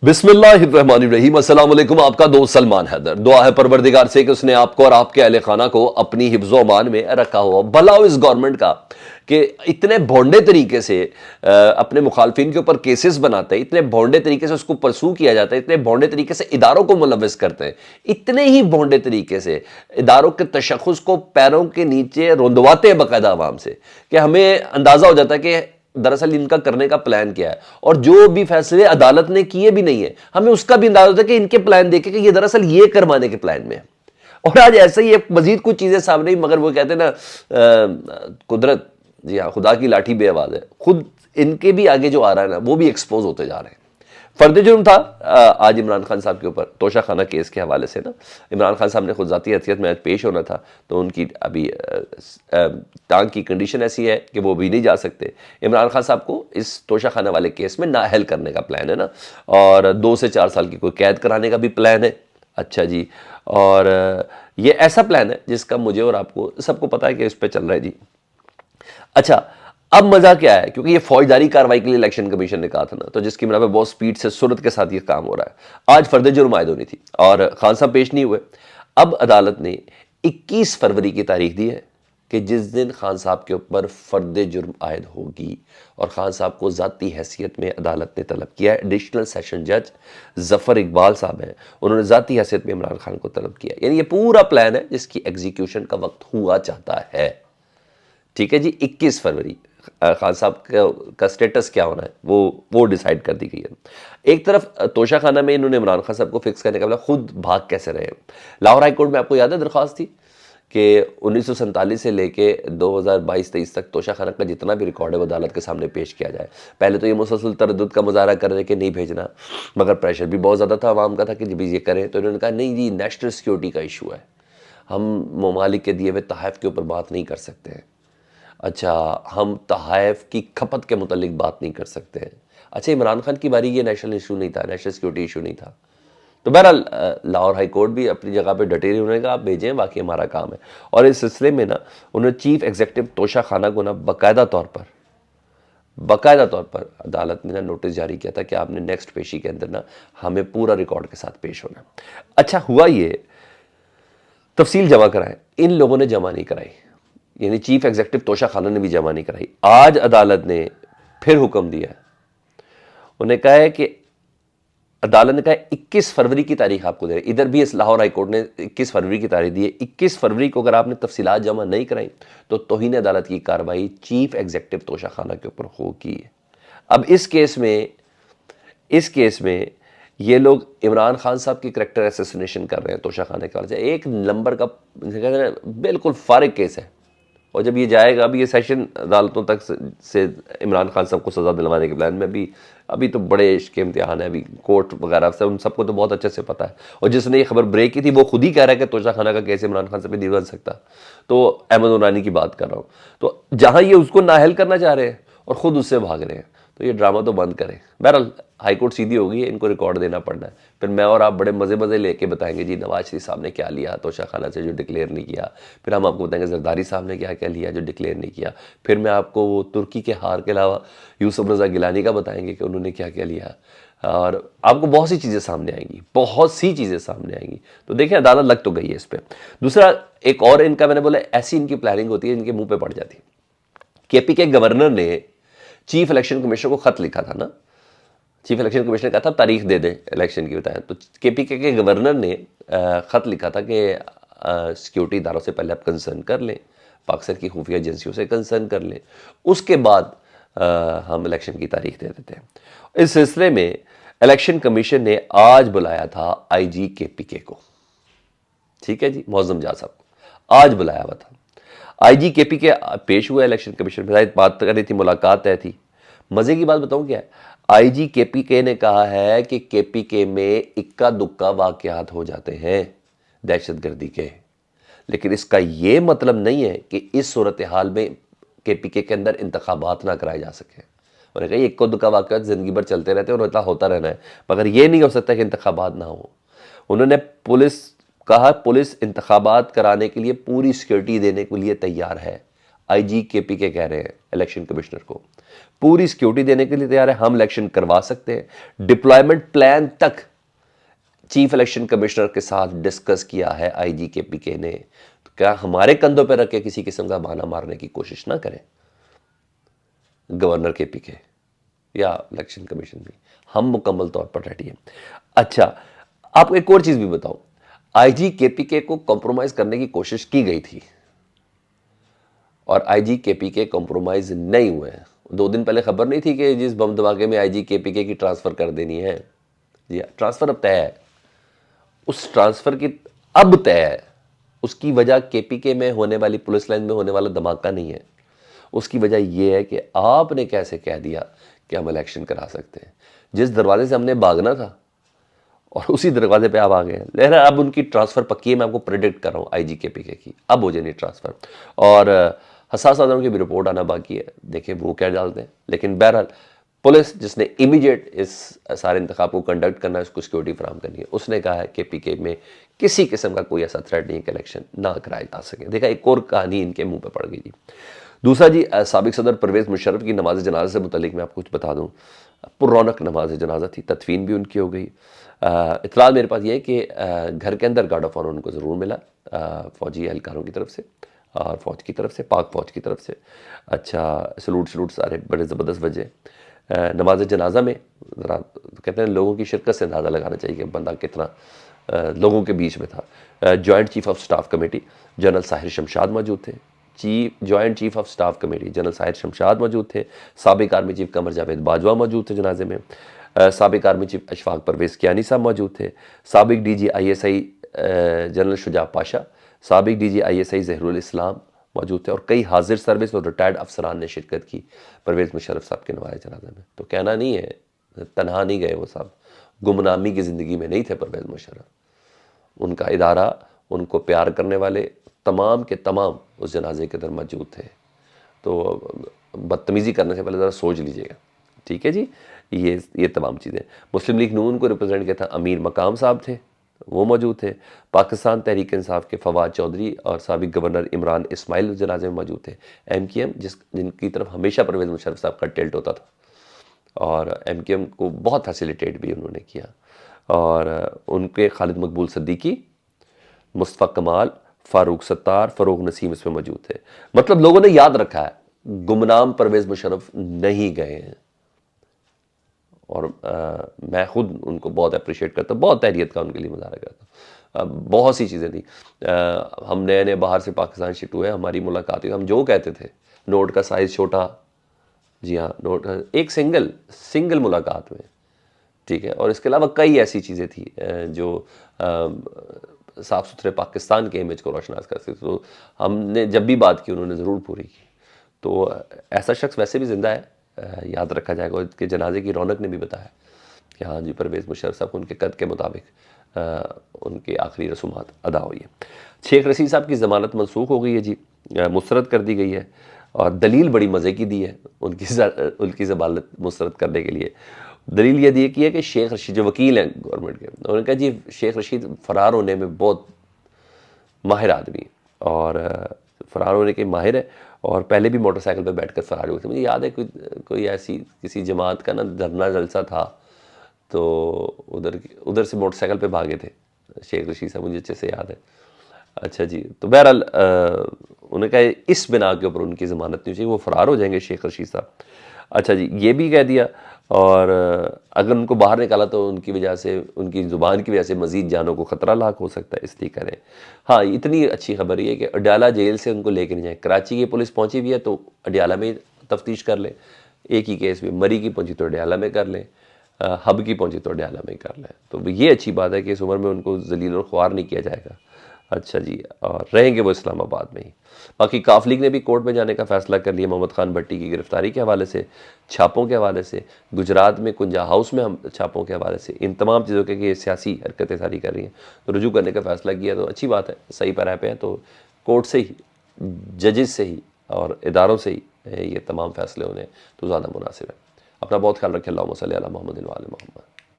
بسم اللہ الرحمن الرحیم۔ السلام علیکم، آپ کا دوست سلمان حیدر۔ دعا ہے پروردگار سے کہ اس نے آپ کو اور آپ کے اہل خانہ کو اپنی حفظ و امان میں رکھا ہوا۔ بھلا ہو اس گورنمنٹ کا کہ اتنے بھونڈے طریقے سے اپنے مخالفین کے اوپر کیسز بناتے ہیں، اتنے بھونڈے طریقے سے اس کو پرسو کیا جاتا ہے، اتنے بھونڈے طریقے سے اداروں کو ملوث کرتے ہیں، اتنے ہی بھونڈے طریقے سے اداروں کے تشخص کو پیروں کے نیچے رندواتے ہیں باقاعدہ عوام سے، کہ ہمیں اندازہ ہو جاتا ہے کہ دراصل ان کا کرنے کا پلان کیا ہے، اور جو بھی فیصلے عدالت نے کیے بھی نہیں ہیں ہمیں اس کا بھی اندازہ ہوتا ہے کہ ان کے پلان دیکھیں کہ یہ دراصل یہ کروانے کے پلان میں ہے۔ اور آج ایسے ہی مزید کچھ چیزیں سامنے ہی، مگر وہ کہتے ہیں نا قدرت، جی ہاں، خدا کی لاٹھی بے آواز ہے، خود ان کے بھی آگے جو آ رہا ہے نا وہ بھی ایکسپوز ہوتے جا رہے ہیں۔ فرد جرم تھا آج عمران خان صاحب کے اوپر توشہ خانہ کیس کے حوالے سے نا، عمران خان صاحب نے خود ذاتی حیثیت میں آج پیش ہونا تھا، تو ان کی ابھی ٹانگ کی کنڈیشن ایسی ہے کہ وہ بھی نہیں جا سکتے۔ عمران خان صاحب کو اس توشہ خانہ والے کیس میں نااہل کرنے کا پلان ہے نا، اور 2 سے 4 سال کی کوئی قید کرانے کا بھی پلان ہے۔ اچھا جی، اور یہ ایسا پلان ہے جس کا مجھے اور آپ کو سب کو پتا ہے کہ اس پہ چل رہا ہے جی۔ اچھا، اب مزہ کیا ہے، کیونکہ یہ فوجداری کارروائی کے لیے الیکشن کمیشن نے کہا تھا نا، تو جس کی بنا پہ بہت سپیڈ سے سرعت کے ساتھ یہ کام ہو رہا ہے۔ آج فرد جرم عائد ہونی تھی اور خان صاحب پیش نہیں ہوئے۔ اب عدالت نے 21 فروری کی تاریخ دی ہے کہ جس دن خان صاحب کے اوپر فرد جرم عائد ہوگی، اور خان صاحب کو ذاتی حیثیت میں عدالت نے طلب کیا ہے۔ ایڈیشنل سیشن جج ظفر اقبال صاحب ہیں، انہوں نے ذاتی حیثیت میں عمران خان کو طلب کیا، یعنی یہ پورا پلان ہے جس کی ایگزیکیوشن کا وقت ہوا چاہتا ہے۔ ٹھیک ہے جی، 21 فروری خان صاحب کا سٹیٹس کیا ہونا ہے وہ ڈیسائیڈ کر دی گئی ہے۔ ایک طرف توشہ خانہ میں انہوں نے عمران خان صاحب کو فکس کرنے کا بلا، خود بھاگ کیسے رہے۔ لاہور ہائی کورٹ میں آپ کو یاد ہے درخواست تھی کہ 1947 سے لے کے 2022-23 تک توشہ خانہ کا جتنا بھی ریکارڈ ہے وہ عدالت کے سامنے پیش کیا جائے۔ پہلے تو یہ مسلسل تردد کا مظاہرہ کر رہے کہ نہیں بھیجنا، مگر پریشر بھی بہت زیادہ تھا عوام کا تھا کہ جب یہ کریں، تو انہوں نے کہا نہیں جی، نیشنل سیکیورٹی کا ایشو ہے، ہم ممالک کے دیے ہوئے تحائف کے اوپر بات نہیں کر سکتے ہیں۔ اچھا، ہم تحائف کی کھپت کے متعلق بات نہیں کر سکتے ہیں۔ اچھا، عمران خان کی باری یہ نیشنل ایشو نہیں تھا، نیشنل سیکیورٹی ایشو نہیں تھا، تو بہرحال لاہور ہائی کورٹ بھی اپنی جگہ پہ ڈٹے رہی، انہوں نے کہا آپ بھیجیں، باقی ہمارا کام ہے۔ اور اس سلسلے میں نا انہوں نے چیف ایگزیکٹو توشہ خانہ کو نا باقاعدہ طور پر عدالت نے نا نوٹس جاری کیا تھا کہ آپ نے نیکسٹ پیشی کے اندر نا ہمیں پورا ریکارڈ کے ساتھ پیش ہونا۔ اچھا ہوا یہ، تفصیل جمع کرائیں، ان لوگوں نے جمع نہیں کرائی، یعنی چیف ایگزیکٹو توشہ خانہ نے بھی جمع نہیں کرائی۔ آج عدالت نے پھر حکم دیا ہے، انہوں نے کہا ہے کہ عدالت نے کہا 21 فروری کی تاریخ آپ کو دے رہے، ادھر بھی اس لاہور ہائی کورٹ نے 21 فروری کی تاریخ دی ہے۔ 21 فروری کو اگر آپ نے تفصیلات جمع نہیں کرائیں تو توہین عدالت کی کارروائی چیف ایگزیکٹو توشہ خانہ کے اوپر ہوگی۔ اب اس کیس میں یہ لوگ عمران خان صاحب کی کریکٹر ایسیسینیشن کر رہے ہیں توشہ خانہ کے وجہ سے، ایک نمبر کا بالکل فارغ کیس ہے، اور جب یہ جائے گا، ابھی یہ سیشن عدالتوں تک سے عمران خان صاحب کو سزا دلوانے کے پلان میں ابھی تو بڑے عشق کے امتحان ہے، ابھی کورٹ وغیرہ سے ان سب کو تو بہت اچھے سے پتہ ہے، اور جس نے یہ خبر بریک کی تھی وہ خود ہی کہہ رہا ہے کہ توشہ خانہ کا کیس عمران خان سے بھی نہیں بن سکتا، تو احمد عمرانی کی بات کر رہا ہوں۔ تو جہاں یہ اس کو نااہل کرنا چاہ رہے ہیں اور خود اس سے بھاگ رہے ہیں، تو یہ ڈرامہ تو بند کریں۔ بہرحال ہائی کورٹ سیدھی ہوگی ہے، ان کو ریکارڈ دینا پڑنا ہے، پھر میں اور آپ بڑے مزے لے کے بتائیں گے جی نواز شریف صاحب نے کیا لیا توشہ خانہ سے جو ڈکلیئر نہیں کیا، پھر ہم آپ کو بتائیں گے زرداری صاحب نے کیا لیا جو ڈکلیئر نہیں کیا، پھر میں آپ کو وہ ترکی کے ہار کے علاوہ یوسف رضا گیلانی کا بتائیں گے کہ انہوں نے کیا لیا، اور آپ کو بہت سی چیزیں سامنے آئیں گی، تو دیکھیں عدالت لگ تو گئی ہے اس پہ۔ دوسرا ایک اور ان کا میں نے بولا ایسی ان کی پلاننگ ہوتی ہے ان کے منہ پہ پڑ جاتی ہے۔ کے پی کے گورنر نے چیف الیکشن کمیشن کو خط لکھا تھا نا، چیف الیکشن کمیشن نے کہا تھا تاریخ دے دیں الیکشن کی بتائیں، تو کے پی کے گورنر نے خط لکھا تھا کہ سیکیورٹی اداروں سے پہلے آپ کنسرن کر لیں، پاکستان کی خفیہ ایجنسیوں سے کنسرن کر لیں، اس کے بعد ہم الیکشن کی تاریخ دے دیتے ہیں۔ اس سلسلے میں الیکشن کمیشن نے آج بلایا تھا آئی جی کے پی کے کو، ٹھیک ہے جی، معظم جا صاحب کو آج بلایا ہوا تھا۔ آئی جی کے پی کے پیش ہوا الیکشن کمیشن میں، بات کر رہی تھی، ملاقات طے تھی۔ مزے کی بات بتاؤں کیا ہے، آئی جی کے پی کے نے کہا ہے کہ کے پی کے میں اکا دکا واقعات ہو جاتے ہیں دہشت گردی کے، لیکن اس کا یہ مطلب نہیں ہے کہ اس صورتحال میں کے پی کے اندر انتخابات نہ کرائے جا سکیں۔ انہوں نے کہا یہ اکا دکا واقعات زندگی بھر چلتے رہتے ہیں اور اتنا ہوتا رہنا ہے، مگر یہ نہیں ہو سکتا کہ انتخابات نہ ہوں۔ انہوں نے پولیس انتخابات کرانے کے لیے پوری سیکیورٹی دینے کے لیے تیار ہے، آئی جی کے پی کے کہہ رہے ہیں الیکشن کمشنر کو۔ پوری سیکیورٹی دینے کے لیے تیار ہے, ہم الیکشن کروا سکتے ہیں. ڈپلائمنٹ پلان تک چیف الیکشن کمشنر کے ساتھ ڈسکس کیا ہے آئی جی کے پی کے نے. تو کیا ہمارے کندھوں پہ رکھ کے کسی قسم کا بہانہ مارنے کی کوشش نہ کریں گورنر کے پی کے یا الیکشن کمیشن بھی, ہم مکمل طور پر ریڈی ہیں. اچھا, آپ کو ایک اور چیز بھی بتاؤں, آئی جی کے پی کے کو کمپرومائز کرنے کی کوشش کی گئی تھی اور آئی جی کے پی کے کمپرومائز نہیں ہوئے ہیں. 2 دن پہلے خبر نہیں تھی کہ جس بم دھماکے میں آئی جی کے پی کے کی ٹرانسفر کر دینی ہے, جی ٹرانسفر اب طے ہے. اس ٹرانسفر کی اب طے ہے. اس کی وجہ کے پی کے میں ہونے والی پولیس لائن میں ہونے والا دھماکہ نہیں ہے. اس کی وجہ یہ ہے کہ آپ نے کیسے کہہ دیا کہ ہم الیکشن کرا سکتے ہیں. جس دروازے سے ہم نے بھاگنا تھا اور اسی دروازے پہ آپ آ گئے ہیں. لہذا اب ان کی ٹرانسفر پکی ہے, میں آپ کو پریڈکٹ کر رہا ہوں آئی جی کے پی کے کی اب ہو جائے ٹرانسفر. اور حساس آدھاروں کی بھی رپورٹ آنا باقی ہے, دیکھیں وہ کیا ڈالتے ہیں. لیکن بہرحال پولیس جس نے امیڈیٹ اس سارے انتخاب کو کنڈکٹ کرنا ہے, اس کو سیکورٹی فراہم کرنی ہے, اس نے کہا ہے کہ پی کے میں کسی قسم کا کوئی ایسا تھریٹ نہیں ہے کہ الیکشن نہ کرائے جا سکے. دیکھا ایک اور کہانی ان کے منہ پہ پڑ گئی جی. دوسرا جی, سابق صدر پرویز مشرف کی نماز جنازہ سے متعلق میں آپ کو کچھ بتا دوں. پر رونق نماز جنازہ تھی, تدفین بھی ان کی ہو گئی. اطلاع میرے پاس یہ ہے کہ گھر کے اندر گارڈ آف آنر ان کو ضرور ملا فوجی اہلکاروں کی طرف سے اور فوج کی طرف سے, پاک فوج کی طرف سے. اچھا, سلوٹ سارے بڑے زبردست بجے. نماز جنازہ میں ذرا کہتے ہیں لوگوں کی شرکت سے اندازہ لگانا چاہیے کہ بندہ کتنا لوگوں کے بیچ میں تھا. Joint chief of staff committee general Sahir Shamshad موجود تھے. Joint chief of staff committee general Sahir Shamshad موجود تھے. سابق آرمی چیف قمر جاوید باجوہ موجود تھے جنازے میں. سابق آرمی چیف اشفاق پرویز کیانی صاحب موجود تھے. سابق D G I S I general Shuja Pasha, سابق D G I S I Zaheer ul Islam موجود تھے, اور کئی حاضر سروس اور ریٹائرڈ افسران نے شرکت کی پرویز مشرف صاحب کے نمائش جنازے میں. تو کہنا نہیں ہے تنہا نہیں گئے وہ صاحب, گمنامی کی زندگی میں نہیں تھے پرویز مشرف. ان کا ادارہ, ان کو پیار کرنے والے تمام کے تمام اس جنازے کے اندر موجود تھے. تو بدتمیزی کرنے سے پہلے ذرا سوچ لیجئے گا, ٹھیک ہے جی. یہ تمام چیزیں. مسلم لیگ نون کو ریپرزینٹ کیا تھا امیر مقام صاحب تھے, وہ موجود تھے. پاکستان تحریک انصاف کے فواد چودھری اور سابق گورنر عمران اسماعیل جنازے میں موجود تھے. ایم کیو ایم جن کی طرف ہمیشہ پرویز مشرف صاحب کا ٹلٹ ہوتا تھا, اور ایم کیو ایم کو بہت فیسیلیٹیٹ بھی انہوں نے کیا. اور ان کے خالد مقبول صدیقی, مصطفیٰ کمال, فاروق ستار, فروغ نسیم اس میں موجود تھے. مطلب لوگوں نے یاد رکھا ہے, گمنام پرویز مشرف نہیں گئے ہیں. اور میں خود ان کو بہت اپریشیٹ کرتا ہوں, بہت تحریت کا ان کے لیے مظاہرہ کرتا ہوں. بہت سی چیزیں تھیں. ہم نئے باہر سے پاکستان شفٹ ہوئے, ہماری ملاقات ہوئی, ہم جو کہتے تھے نوٹ کا سائز چھوٹا, جی ہاں نوٹ ایک سنگل ملاقات میں, ٹھیک ہے. اور اس کے علاوہ کئی ایسی چیزیں تھیں جو صاف ستھرے پاکستان کے امیج کو روشناس کرتے تھے. تو ہم نے جب بھی بات کی انہوں نے ضرور پوری کی. تو ایسا شخص ویسے بھی زندہ ہے, یاد رکھا جائے گا. اس کے جنازے کی رونق نے بھی بتایا کہ ہاں جی پرویز مشرف صاحب کو ان کے قد کے مطابق ان کی آخری رسومات ادا ہوئی ہے. شیخ رشید صاحب کی ضمانت منسوخ ہو گئی ہے جی, مسترد کر دی گئی ہے. اور دلیل بڑی مزے کی دی ہے ان کی ضمانت مسترد کرنے کے لیے. دلیل یہ دی ہے کہ شیخ رشید جو وکیل ہیں گورنمنٹ کے, انہوں نے کہا جی شیخ رشید فرار ہونے میں بہت ماہر آدمی, اور فرار ہونے کے ماہر ہے, اور پہلے بھی موٹر سائیکل پہ بیٹھ کر فرار ہوئے تھے. مجھے یاد ہے کوئی ایسی کسی جماعت کا نا دھرنا جلسہ تھا, تو ادھر سے موٹر سائیکل پہ بھاگے تھے شیخ رشید صاحب, مجھے اچھے سے یاد ہے. اچھا جی, تو بہرحال انہوں نے کہا اس بنا کے اوپر ان کی ضمانت نہیں چاہیے, وہ فرار ہو جائیں گے شیخ رشید صاحب. اچھا جی, یہ بھی کہہ دیا. اور اگر ان کو باہر نکالا تو ان کی وجہ سے, ان کی زبان کی وجہ سے مزید جانوں کو خطرہ لاحق ہو سکتا ہے, اس لیے کریں. ہاں اتنی اچھی خبر یہ ہے کہ اڈیالہ جیل سے ان کو لے کے نہیں جائیں. کراچی کی پولیس پہنچی بھی ہے تو اڈیالہ میں تفتیش کر لیں. ایک ہی کیس میں مری کی پہنچی تو اڈیالہ میں کر لیں, ہب کی پہنچی تو اڈیالہ میں کر لیں. تو یہ اچھی بات ہے کہ اس عمر میں ان کو ذلیل اور خوار نہیں کیا جائے گا. اچھا جی, اور رہیں گے وہ اسلام آباد میں ہی. باقی کاف لیگ نے بھی کورٹ میں جانے کا فیصلہ کر لیا محمد خان بھٹی کی گرفتاری کے حوالے سے, چھاپوں کے حوالے سے, گجرات میں کنجا ہاؤس میں ہم چھاپوں کے حوالے سے, ان تمام چیزوں کے کہ یہ سیاسی حرکتیں ساری کر رہی ہیں, تو رجوع کرنے کا فیصلہ کیا. تو اچھی بات ہے, صحیح پیرا پہ ہیں. تو کورٹ سے ہی, ججز سے ہی اور اداروں سے ہی یہ تمام فیصلے ہونے تو زیادہ مناسب ہے. اپنا بہت خیال رکھیں. اللہم صلی علی محمد و آل محمد.